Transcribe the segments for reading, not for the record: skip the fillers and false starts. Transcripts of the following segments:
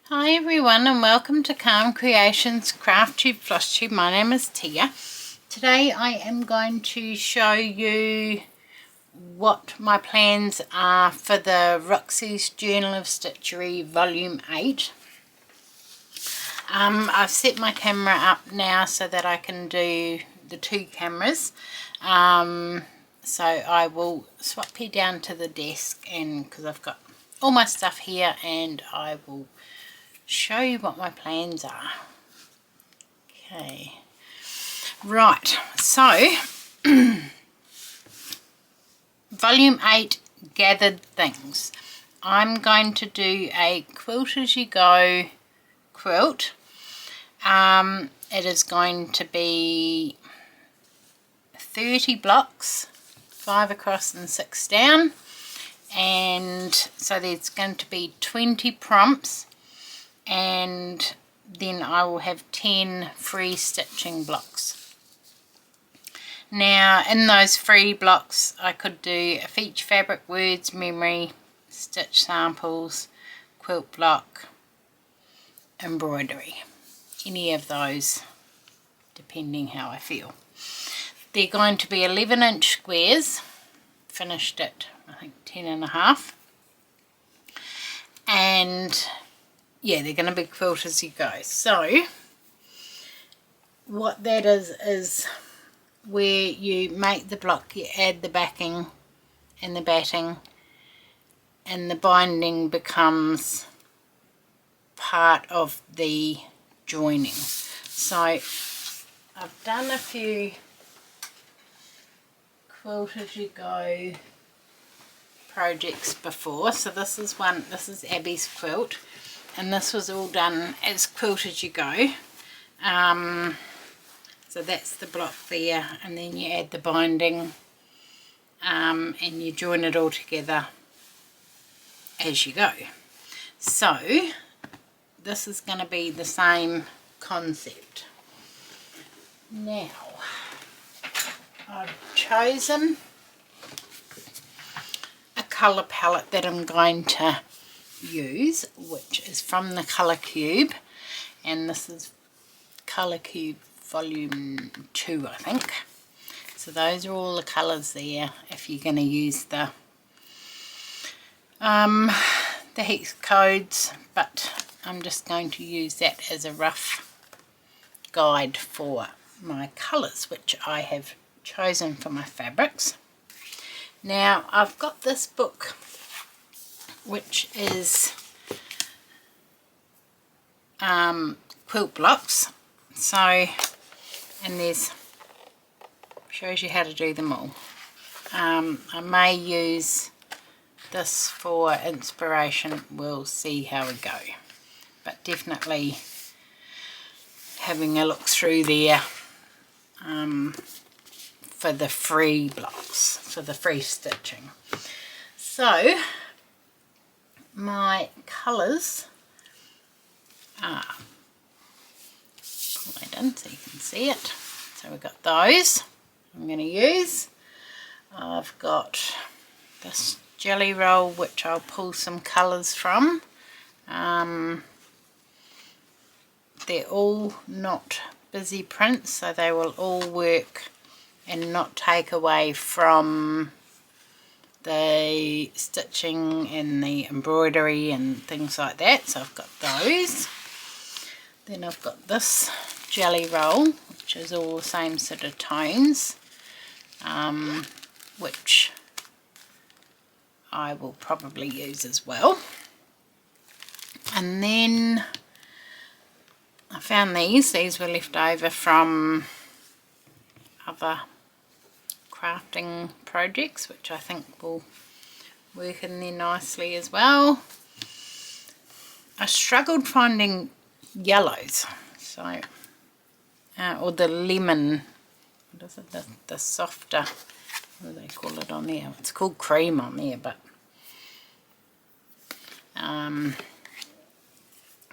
Hi everyone and welcome to Calm Creations Crafty Flosstube. My name is Tia. Today I am going to show you what my plans are for the Roxy's Journal of Stitchery Volume 8. I've set my camera up now so that I can do the two cameras. So I will swap you down to the desk, and because I've got all my stuff here, and I will show you what my plans are. Okay, right, so volume 8, gathered things. I'm going to do a quilt as you go quilt. It is going to be 30 blocks, 5 across and 6 down, and so there's going to be 20 prompts, and then I will have 10 free stitching blocks. Now in those free blocks I could do a feature fabric, words, memory, stitch samples, quilt block, embroidery, any of those depending how I feel. They're going to be 11-inch squares, finished at I think 10.5, and yeah, they're going to be quilt as you go. So what that is where you make the block, you add the backing and the batting, and the binding becomes part of the joining. So I've done a few quilt as you go projects before. So this is Abby's quilt, and this was all done as quilt as you go. So that's the block there, and then you add the binding, and you join it all together as you go. So this is going to be the same concept. Now I've chosen a colour palette that I'm going to use, which is from the Colour Cube, and this is Colour Cube Volume 2 I think. So those are all the colours there if you're going to use the hex codes, but I'm just going to use that as a rough guide for my colours which I have chosen for my fabrics. Now I've got this book which is quilt blocks, so, and there's shows you how to do them all. I may use this for inspiration, we'll see how we go, but definitely having a look through there for the free blocks, for the free stitching. So my colours are, pull that in so you can see it. So we've got those I'm going to use. I've got this jelly roll which I'll pull some colours from. They're all not busy prints, so they will all work and not take away from the stitching and the embroidery and things like that. So I've got those. Then I've got this jelly roll which is all the same sort of tones, which I will probably use as well. And then I found these were left over from other crafting projects which I think will work in there nicely as well. I struggled finding yellows, so or the lemon, what is it, the softer, what do they call it on there? It's called cream on there, but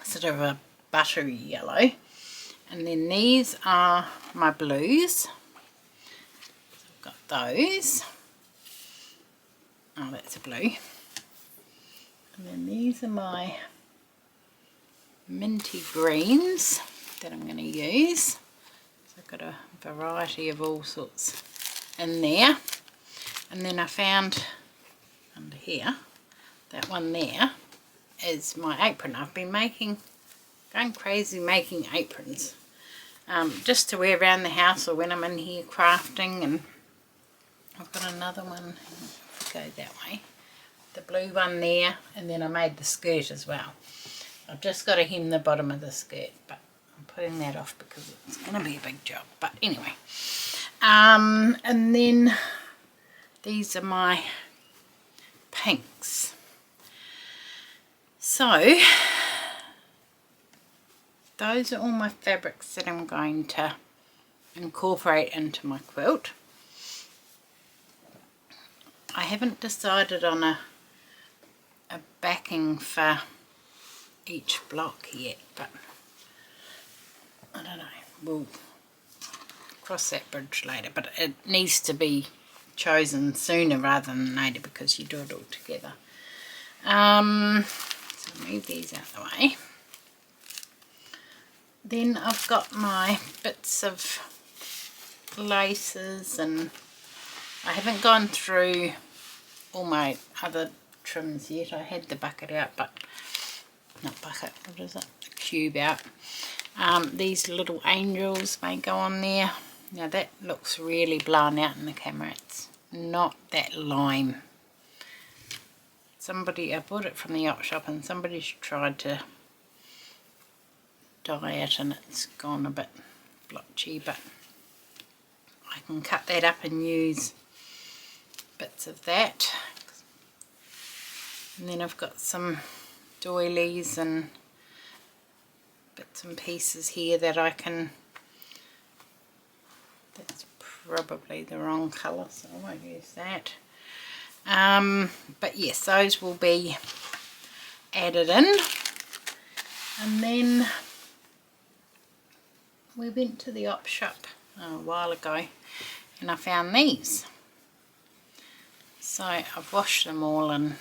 sort of a buttery yellow. And then these are my blues. I've got those. Oh, that's a blue. And then these are my minty greens that I'm going to use. So I've got a variety of all sorts in there. And then I found under here, that one there is my apron. I've been going crazy making aprons, just to wear around the house or when I'm in here crafting. And I've got another one, if we go that way, the blue one there, and then I made the skirt as well. I've just got to hem the bottom of the skirt, but I'm putting that off because it's going to be a big job. But anyway, and then these are my pinks. So those are all my fabrics that I'm going to incorporate into my quilt. I haven't decided on a backing for each block yet, but I don't know, we'll cross that bridge later. But it needs to be chosen sooner rather than later because you do it all together. So move these out the way. Then I've got my bits of laces, and I haven't gone through all my other trims yet. I had the bucket out, but not bucket, what is it, the cube out. These little angels may go on there. Now that looks really blown out in the camera. It's not that lime. I bought it from the op shop and somebody's tried to dye it and it's gone a bit blotchy, but I can cut that up and use bits of that. And then I've got some doilies and bits and pieces here that I can, that's probably the wrong colour, so I won't use that. But yes, those will be added in. And then we went to the op shop a while ago and I found these. So I've washed them all and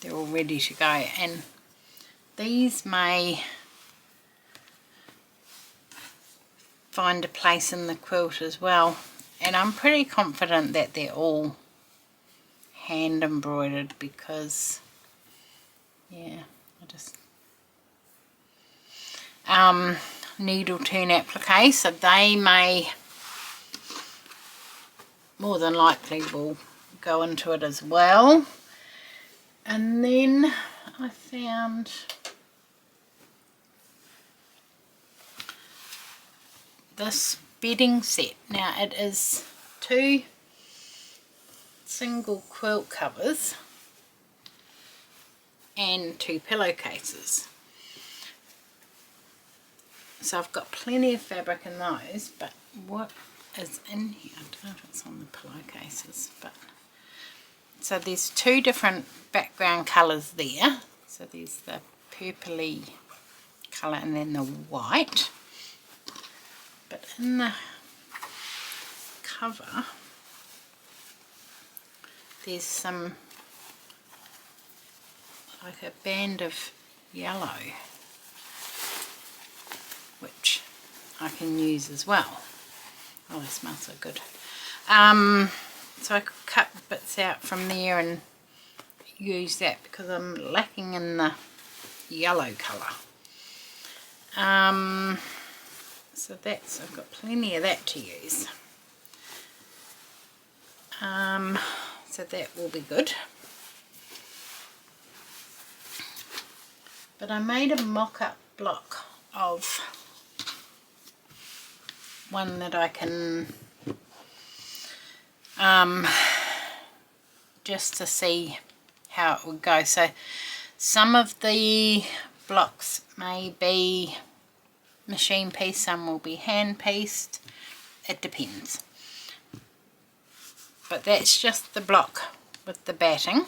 they're all ready to go, and these may find a place in the quilt as well, and I'm pretty confident that they're all hand embroidered because yeah, I just needle turn applique, so they may more than likely will go into it as well. And then I found this bedding set. Now it is 2 single quilt covers and 2 pillowcases. So I've got plenty of fabric in those, but what is in here, I don't know if it's on the pillowcases, but so there's 2 different background colours there. So there's the purpley colour and then the white. But in the cover there's some, like a band of yellow, which I can use as well. Oh, they smell so good. So I could cut bits out from there and use that because I'm lacking in the yellow colour. So that's, I've got plenty of that to use. So that will be good. But I made a mock-up block of one that I can just to see how it would go. So some of the blocks may be machine pieced, some will be hand pieced, it depends. But that's just the block with the batting,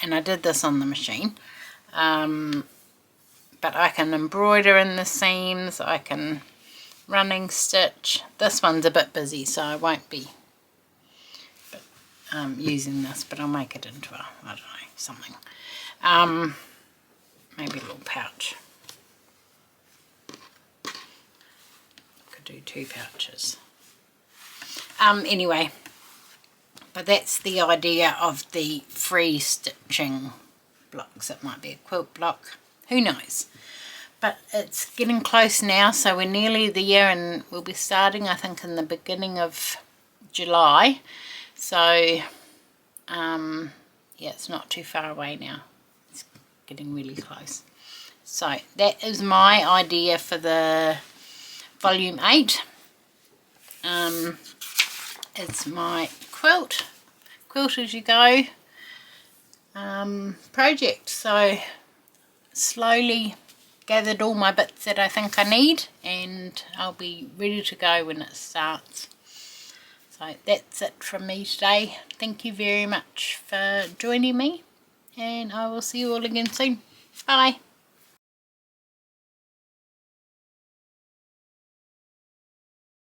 and I did this on the machine. But I can embroider in the seams, I can running stitch. This one's a bit busy so I won't be, but using this, but I'll make it into a, I don't know, something. Maybe a little pouch. Could do 2 pouches. Anyway, but that's the idea of the free stitching blocks. It might be a quilt block, who knows. But it's getting close now, so we're nearly there, and we'll be starting, I think, in the beginning of July. So, yeah, it's not too far away now. It's getting really close. So, that is my idea for the volume 8. It's my quilt as you go project. So, slowly gathered all my bits that I think I need, and I'll be ready to go when it starts. So that's it from me today. Thank you very much for joining me, and I will see you all again soon. Bye.